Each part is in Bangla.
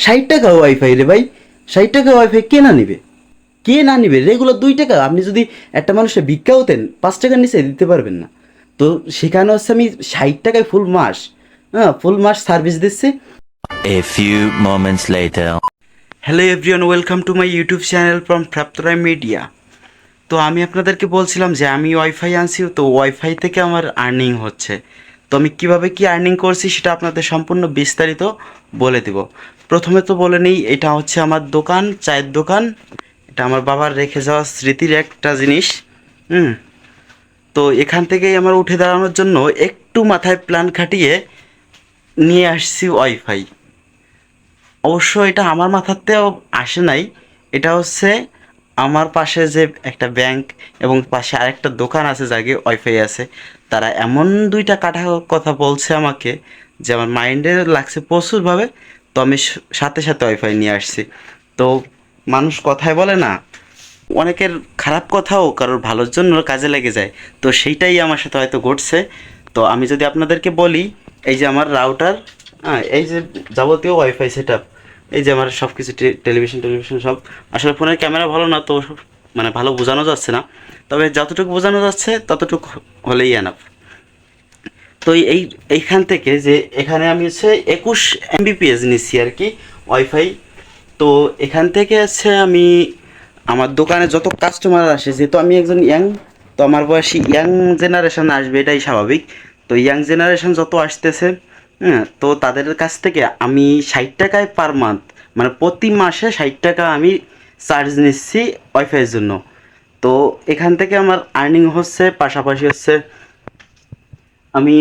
60 টাকা ওয়াইফাই রে ভাই, 60 টাকা ওয়াইফাই কে না নিবে? কে না নিবে? রেগুলার 2 টাকা। আপনি যদি একটা মানুষের ভিক্ষাও দেন 5 টাকার নিচে দিতে পারবেন না। তো সেখানে হচ্ছে আমি 60 টাকায় ফুল মাস, হ্যাঁ ফুল মাস সার্ভিস দিচ্ছি। A few moments later. Hello everyone, welcome to my YouTube channel from Praptaray media. তো আমি আপনাদেরকে বলছিলাম যে আমি ওয়াইফাই আনছি, তো ওয়াইফাই থেকে আমার আর্নিং হচ্ছে। তো আমি কিভাবে কি আর্নিং করছি সেটা আপনাদের সম্পূর্ণ বিস্তারিত বলে দেব। প্রথমে তো বলে নিই, এটা হচ্ছে আমার দোকান, চায়ের দোকান। এটা আমার বাবার রেখে যাওয়া স্মৃতির একটা জিনিস। হুম। তো এখান থেকেই আমার উঠে দাঁড়ানোর জন্য একটু মাথায় প্ল্যান খাটিয়ে নিয়ে আসছি ওয়াইফাই। অবশ্য এটা আমার মাথাতেও আসে নাই। এটা হচ্ছে আমার পাশে যে একটা ব্যাংক এবং পাশে আরেকটা দোকান আছে যাকে ওয়াইফাই আছে, তারা এমন দুইটা কাটা কথা বলছে আমাকে যে আমার মাইন্ডে লাগছে প্রচুরভাবে। তো আমি সাথে সাথে ওয়াইফাই নিয়ে আসছি। তো মানুষ কথায় বলে না, অনেকের খারাপ কথাও কারোর ভালোর জন্য কাজে লেগে যায়। তো সেইটাই আমার সাথে হয়তো ঘটছে। তো আমি যদি আপনাদেরকে বলি, এই যে আমার রাউটার, হ্যাঁ এই যে যাবতীয় ওয়াইফাই সেট আপ, এই যে আমার সব কিছু টেলিভিশন টেলিভিশন সব। আসলে ফোনের ক্যামেরা ভালো না তো মানে ভালো বোঝানো যাচ্ছে না, তবে যতটুকু বোঝানো যাচ্ছে ততটুকু হলেই এনাফ। তো এইখান থেকে যে এখানে আমি হচ্ছে 21 Mbps নিচ্ছি আর কি ওয়াইফাই। তো এখান থেকে হচ্ছে আমি আমার দোকানে যত কাস্টমার আসে, যেহেতু আমি একজন ইয়াং, তো আমার বয়সী ইয়াং জেনারেশন আসবে এটাই স্বাভাবিক। তো ইয়াং জেনারেশন যত আসতেছে, হ্যাঁ, তো তাদের কাছ থেকে আমি 60 টাকায় পার মান্থ, মানে প্রতি মাসে 60 টাকা আমি চার্জ নিচ্ছি ওয়াইফাইয়ের জন্য। তো এখান থেকে আমার আর্নিং হচ্ছে, পাশাপাশি হচ্ছে আমি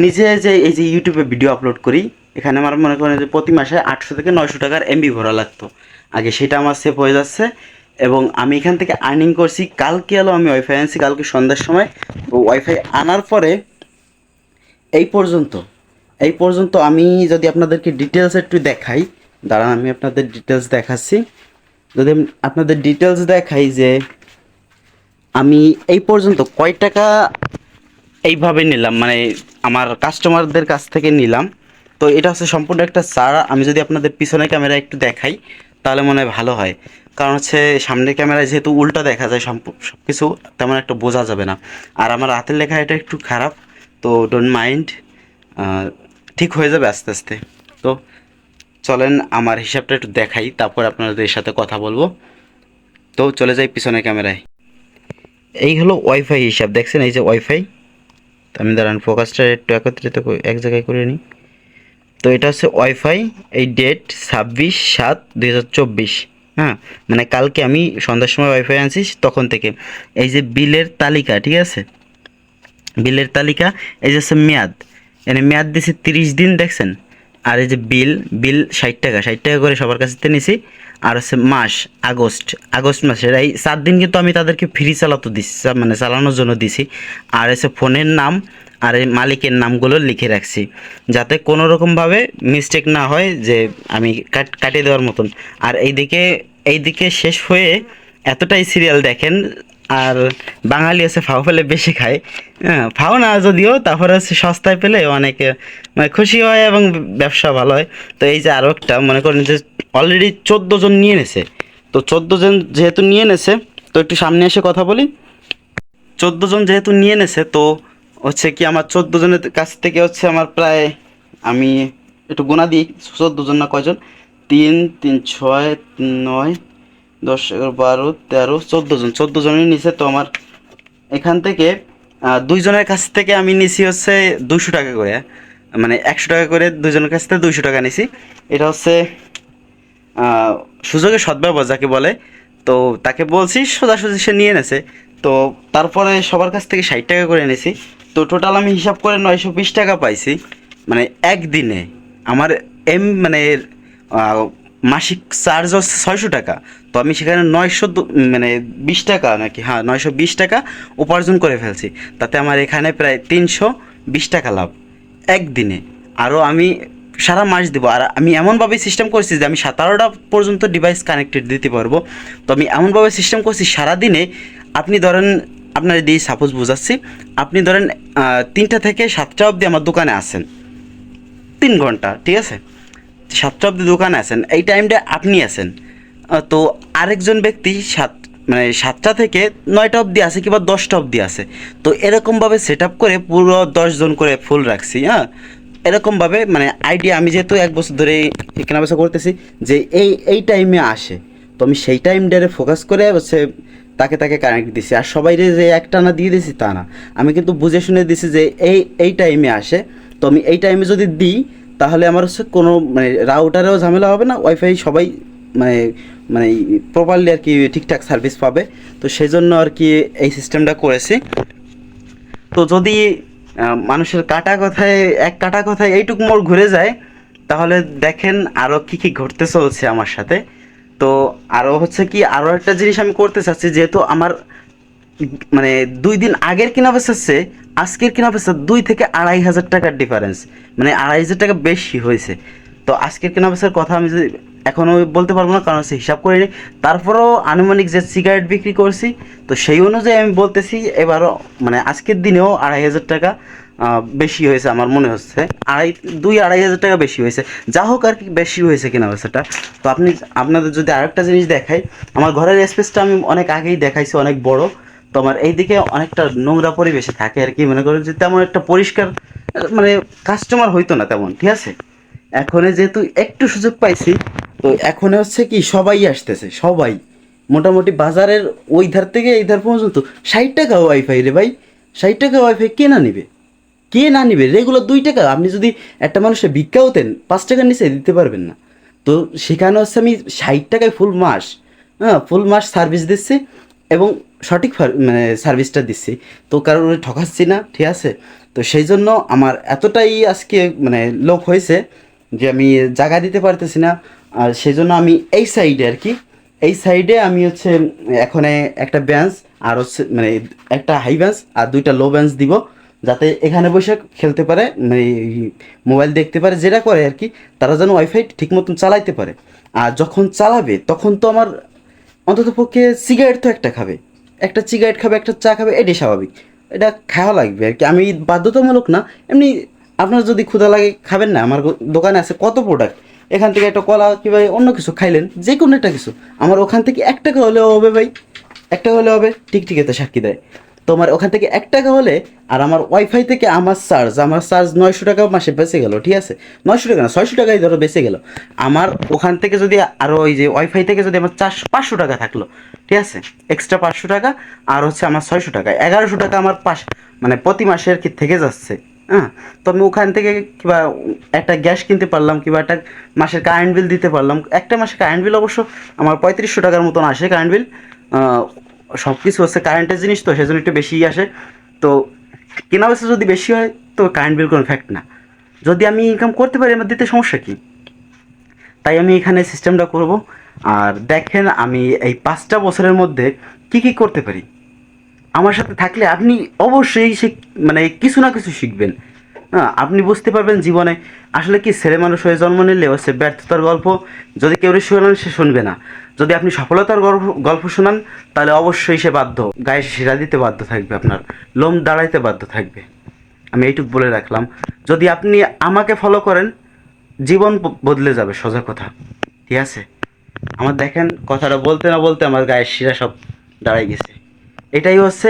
নিজে যে এই যে ইউটিউবে ভিডিও আপলোড করি, এখানে আমার মনে করেন যে প্রতি মাসে 800 থেকে 900 টাকার এমবি ভরা লাগতো আগে, সেটা আমার সেভ হয়ে যাচ্ছে। এবং আমি এখান থেকে আর্নিং করছি। কালকে এলো আমি ওয়াইফাই আনছি কালকে সন্ধ্যার সময়। তো ওয়াইফাই আনার পরে এই পর্যন্ত এই পর্যন্ত আমি যদি আপনাদেরকে ডিটেলস একটু দেখাই, দাঁড়ান আমি আপনাদের ডিটেলস দেখাচ্ছি। যদি আমি আপনাদের ডিটেলস দেখাই যে আমি এই পর্যন্ত কয় টাকা এইভাবে নিলাম, মানে আমার কাস্টমারদের কাছ থেকে নিলাম। তো এটা হচ্ছে সম্পূর্ণ একটা সার। আমি যদি আপনাদের পিছনে ক্যামেরা একটু দেখাই তাহলে মনে হয় ভালো হয়, কারণ হচ্ছে সামনের ক্যামেরায় যেহেতু উল্টা দেখা যায়, সব কিছু তেমন একটা বোঝা যাবে না। আর আমার হাতের লেখা এটা একটু খারাপ, তো ডোন্ট মাইন্ড, ঠিক হয়ে যাবে আস্তে আস্তে। তো চলেন আমার হিসাবটা একটু দেখাই, তারপর আপনাদের সাথে কথা বলবো। তো চলে যাই পিছনে ক্যামেরায়। এই হলো ওয়াইফাই হিসাব, দেখছেন এই যে ওয়াইফাই। তো আমি দাঁড়ান ফোকাসটা একটু একত্রিত এক জায়গায় করে নিই। তো এটা হচ্ছে ওয়াইফাই, এই ডেট 26/7/2024। হ্যাঁ, মানে কালকে আমি সন্ধ্যার সময় ওয়াইফাই আনছি তখন থেকে। এই যে বিলের তালিকা, ঠিক আছে, বিলের তালিকা। এই যে হচ্ছে মেয়াদ, এখানে মেয়াদ দিছি 30 দিন, দেখছেন। আর এই যে বিল বিল 60 টাকা, 60 টাকা করে সবার কাছ থেকে নিছি। আর হচ্ছে মাস আগস্ট, আগস্ট মাসের এই 4 দিন কিন্তু আমি তাদেরকে ফ্রি চালাতে দিচ্ছি, মানে চালানোর জন্য দিছি। আর হচ্ছে ফোনের নাম আর এই মালিকের নামগুলো লিখে রাখছি, যাতে কোনো রকমভাবে মিস্টেক না হয় যে আমি কাটিয়ে দেওয়ার মতন। আর এইদিকে শেষ হয়ে এতটাই সিরিয়াল দেখেন। আর বাঙালি হচ্ছে ফাও পেলে বেশি খায়, হ্যাঁ ফাও না যদিও, তারপরে হচ্ছে সস্তায় পেলে অনেকে মানে খুশি হয় এবং ব্যবসা ভালো হয়। তো এই যে আরও একটা মনে করেন যে অলরেডি 14 জন নিয়ে নেছে। তো 14 জন যেহেতু নিয়ে নেছে, তো একটু সামনে এসে কথা বলি। 14 জন যেহেতু নিয়ে নেছে, তো হচ্ছে কি আমার 14 জনের কাছ থেকে হচ্ছে আমার প্রায়, আমি একটু গোনা দিই 14 জন না কয়জন, 3 3 6 9 10 11 12 13 14 জন, 14 জনই নিছে। তো আমার এখান থেকে 2 জনের কাছ থেকে আমি নিছি হচ্ছে 200 টাকা করে, মানে 100 টাকা করে 2 জনের কাছ থেকে 200 টাকা নিছি। এটা হচ্ছে সুযোগের সদ্ব্যবহার যাকে বলে। তো তাকে বলছি, সোজাসুজি সে নিয়ে নেছে। তো তারপরে সবার কাছ থেকে 60 টাকা করে এনেছি। তো টোটাল আমি হিসাব করে 920 টাকা পাইছি, মানে একদিনে। আমার মানে মাসিক চার্জ হচ্ছে 600 টাকা। তো আমি সেখানে 920 টাকা নাকি, হ্যাঁ 920 টাকা উপার্জন করে ফেলছি। তাতে আমার এখানে প্রায় 320 টাকা লাভ একদিনে। আরও আমি সারা মাস দেবো। আর আমি এমনভাবে সিস্টেম করছি যে আমি 17টা পর্যন্ত ডিভাইস কানেক্টেড দিতে পারবো। তো আমি এমনভাবে সিস্টেম করছি সারাদিনে, আপনি ধরেন, আপনার দিয়ে সাপোজ বোঝাচ্ছি, আপনি ধরেন 3টা থেকে 7টা অবধি আমার দোকানে আসেন, 3 ঘন্টা, ঠিক আছে। 7টা অবধি দোকানে আছেন, এই টাইমটা আপনি আছেন। তো আরেকজন ব্যক্তি 7টা থেকে 9টা অবধি আছে কিংবা 10টা অবধি আছে। তো এরকমভাবে সেট আপ করে পুরো 10 জন করে ফুল রাখছি। হ্যাঁ, এরকমভাবে মানে আইডিয়া, আমি যেহেতু 1 বছর ধরে কেনা বেচা করতেছি যে এই টাইমে আসে, তো আমি সেই টাইমটারে ফোকাস করে হচ্ছে তাকে তাকে কানেক্ট দিছি। আর সবাইরে যে একটানা দিয়ে দিছি তা না, আমি কিন্তু বুঝে শুনে দিছি যে এই টাইমে আসে। তো আমি এই টাইমে যদি দিই তাহলে আমার হচ্ছে কোনো মানে রাউটারেও ঝামেলা হবে না, ওয়াইফাই সবাই মানে মানে প্রপারলি আর কি ঠিকঠাক সার্ভিস পাবে। তো সেই জন্য আর কি এই সিস্টেমটা করেছি। তো যদি মানুষের কাটা কথায় এইটুকু মোড় ঘুরে যায়, তাহলে দেখেন আরও কী ঘটতে চলছে আমার সাথে। তো আরও হচ্ছে কি, আরও একটা জিনিস আমি করতে চাচ্ছি, যেহেতু আমার মানে 2 দিন আগের কেনা বেচাচ্ছে আজকের কেনা বেচা 2 থেকে 2,500 টাকার ডিফারেন্স, মানে 2,500 টাকা বেশি হয়েছে। তো আজকের কেনা বেচার কথা আমি যদি এখনও বলতে পারবো না, কারণ হচ্ছে হিসাব করিনি। তারপরেও আনুমানিক যে সিগারেট বিক্রি করছি, তো সেই অনুযায়ী আমি বলতেছি এবারও মানে আজকের দিনেও 2,500 টাকা বেশি হয়েছে আমার মনে হচ্ছে। 2-2.5 হাজার টাকা বেশি হয়েছে, যা হোক আর কি, বেশি হয়েছে কেনা বেচাটা। তো আপনাদের যদি আরেকটা জিনিস দেখাই, আমার ঘরের স্পেসটা আমি অনেক আগেই দেখাইছি, অনেক বড়। তো আমার এইদিকে অনেকটা নোংরা পরিবেশে থাকে আর কি, মনে করেন যে তেমন একটা পরিষ্কার মানে কাস্টমার হইতো না তেমন, ঠিক আছে। এখন যেহেতু একটু সুযোগ পাইছি, তো এখন হচ্ছে কি সবাই আসতেছে, সবাই মোটামুটি বাজারের ওই ধার থেকে এই ধার পর্যন্ত 60 টাকা ওয়াইফাই রে ভাই। 60 টাকা ওয়াইফাই কে না নিবে রেগুলার 2 টাকা। আপনি যদি একটা মানুষের ভিক্ষাও দেন 5 টাকার নিচে দিতে পারবেন না। তো সেখানে হচ্ছে আমি 60 টাকায় ফুল মাস সার্ভিস দিচ্ছি, এবং সঠিক মানে সার্ভিসটা দিচ্ছি। তো কারণ ঠকাচ্ছি না, ঠিক আছে। তো সেই জন্য আমার এতটাই আজকে মানে লোভ হয়েছে যে আমি জায়গা দিতে পারতেছি না। আর সেই জন্য আমি এই সাইডে আর কি, এই সাইডে আমি হচ্ছে এখন একটা বেঞ্চ, আর হচ্ছে মানে একটা হাই বেঞ্চ আর 2টা লো বেঞ্চ দিব, যাতে এখানে বসে খেলতে পারে, মানে মোবাইল দেখতে পারে, যেটা করে আর কি, তারা যেন ওয়াইফাই ঠিক মতন চালাইতে পারে। আর যখন চালাবে তখন তো আমার অন্তত পক্ষে সিগারেট তো একটা খাবে, একটা সিগারেট খাবে, একটা চা খাবে, এটাই স্বাভাবিক। এটা খাওয়া লাগবে আর কি, আমি বাধ্যতামূলক না, এমনি আপনার যদি ক্ষুধা লাগে খাবেন না। আমার দোকানে আছে কত প্রোডাক্ট, এখান থেকে একটা কলা কিংবা অন্য কিছু খাইলেন, যে কোনো একটা কিছু, আমার ওখান থেকে 1 টাকা হলেও হবে ভাই, 1 টাকা হলে হবে, টিকটিকিতে সাক্ষী দেয়। তো আমার ওখান থেকে 1 টাকা হলে, আর আমার ওয়াইফাই থেকে আমার চার্জ 900 টাকা মাসে বেঁচে গেল, ঠিক আছে। 900 টাকা না, 600 টাকাই ধরো বেঁচে গেল। আমার ওখান থেকে যদি আরও ওই যে ওয়াইফাই থেকে যদি আমার 500 টাকা থাকলো, ঠিক আছে, এক্সট্রা 500 টাকা, আর হচ্ছে আমার 600 টাকা, 1100 টাকা আমার মানে প্রতি মাসে আর কি থেকে যাচ্ছে। হ্যাঁ, তো আমি ওখান থেকে কিংবা একটা গ্যাস কিনতে পারলাম, কিংবা একটা মাসের কারেন্ট বিল দিতে পারলাম। একটা মাসে কারেন্ট বিল অবশ্য আমার 3500 টাকার মতন আসে কারেন্ট বিল। সব কিছু হচ্ছে কারেন্টের জিনিস, তো সেজন্য একটু বেশিই আসে। তো কেনা বেচা যদি বেশি হয় তো কারেন্ট বিল কোনো ফ্যাক্ট না, যদি আমি ইনকাম করতে পারি আমার দিতে সমস্যা কী। তাই আমি এখানে সিস্টেমটা করব। আর দেখেন আমি এই 5টা বছরের মধ্যে কী করতে পারি, আমার সাথে থাকলে আপনি অবশ্যই মানে কিছু না কিছু শিখবেন। হ্যাঁ, আপনি বুঝতে পারবেন জীবনে আসলে কি, ছেলে মানুষ হয়ে জন্ম নিলে হচ্ছে ব্যর্থতার গল্প যদি কেউ শোনান সে শুনবে না, যদি আপনি সফলতার গল্প শোনান তাহলে অবশ্যই সে বাধ্য, গায়ে শিরা দিতে বাধ্য থাকবে, আপনার লোম দাঁড়াইতে বাধ্য থাকবে। আমি এইটুকু বলে রাখলাম। যদি আপনি আমাকে ফলো করেন জীবন বদলে যাবে, সোজা কথা, ঠিক আছে। আমার দেখেন কথাটা বলতে না বলতে আমার গায়ের শিরা সব দাঁড়াই গেছে। এটাই হচ্ছে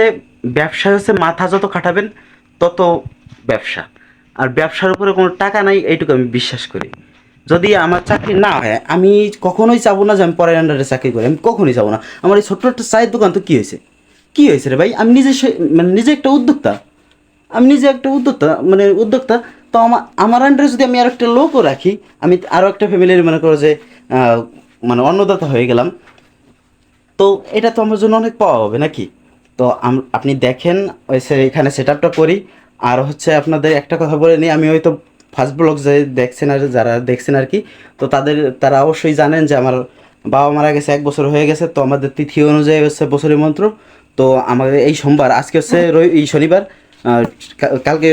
ব্যবসা, হচ্ছে মাথা যত খাটাবেন তত ব্যবসা। আর ব্যবসার উপরে কোনো টাকা নাই, এইটুকু আমি বিশ্বাস করি। যদি আমার চাকরি না হয়, আমি কখনোই চাবো না যে আমি পরের আন্ডারে চাকরি করি, আমি কখনোই চাবো না। আমার এই ছোট্ট একটা চায়ের দোকান, তো কী হয়েছে রে ভাই, আমি নিজে একটা উদ্যোক্তা, উদ্যোক্তা। তো আমার আন্ডারে যদি আমি আর একটা লোকও রাখি, আমি আরও একটা ফ্যামিলির মনে করো যে মানে অন্নদাতা হয়ে গেলাম, তো এটা তো আমার জন্য অনেক পাওয়া হবে নাকি। তো আপনি দেখেন এখানে সেট আপটা করি। আর হচ্ছে আপনাদের একটা কথা বলে নিই, আমি হয়তো ফার্স্ট ব্লগ যে দেখছেন আর যারা দেখছেন আর কি, তো তারা অবশ্যই জানেন যে আমার বাবা মারা গেছে, 1 বছর হয়ে গেছে। তো আমাদের তিথি অনুযায়ী হচ্ছে বছরের মন্ত্র। তো আমাদের এই সোমবার, আজকে হচ্ছে এই শনিবার, কালকে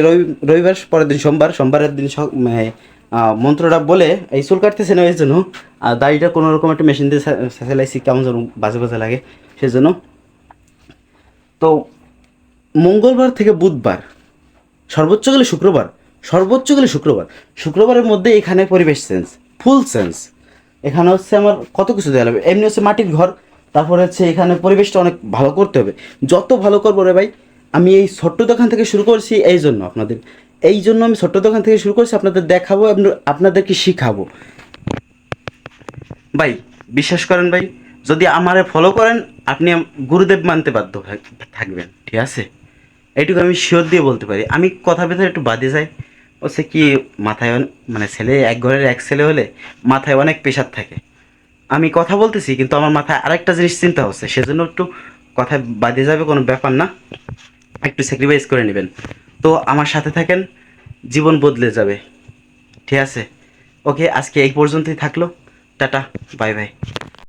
রবিবার, পরের দিন সোমবারের দিন মন্ত্রটা বলে এই চুল কাটতেছে না, এই জন্য আর দাড়িটা কোনো রকম একটা মেশিন দিয়ে সেলাইছি, কেমন যেন বাজে বাজে লাগে সেজন্য। তো মঙ্গলবার থেকে বুধবার, সর্বোচ্চ গেলে শুক্রবারের মধ্যে এখানে পরিবেশ চেঞ্জ, ফুল চেঞ্জ। এখানে হচ্ছে আমার কত কিছু দেওয়া লাগবে, এমনি হচ্ছে মাটির ঘর, তারপরে হচ্ছে এখানে পরিবেশটা অনেক ভালো করতে হবে। যত ভালো করবো রে ভাই, আমি এই ছোট্ট দোকান থেকে শুরু করছি এই জন্য আমি ছোট্ট দোকান থেকে শুরু করছি, আপনাদের দেখাবো, আপনাদেরকে শিখাবো। ভাই বিশ্বাস করেন ভাই, যদি আমারে ফলো করেন আপনি গুরুদেব মানতে বাধ্য থাকবেন, ঠিক আছে? এইটুকু আমি শিওর দিয়ে বলতে পারি। আমি কথার ভেতরে একটু বাদে যাই, হচ্ছে কি মাথায় মানে ছেলে এক ঘরের এক ছেলে হলে মাথায় অনেক প্রেশার থাকে। আমি কথা বলতেছি কিন্তু আমার মাথায় আরেকটা জিনিস চিন্তা হচ্ছে, সেজন্য একটু কথায় বাদে যাবে, কোনো ব্যাপার না, একটু স্যাক্রিফাইস করে নেবেন। তো আমার সাথে থাকেন, জীবন বদলে যাবে, ঠিক আছে? ওকে, আজকে এই পর্যন্তই থাকলো। Tata, bye bye.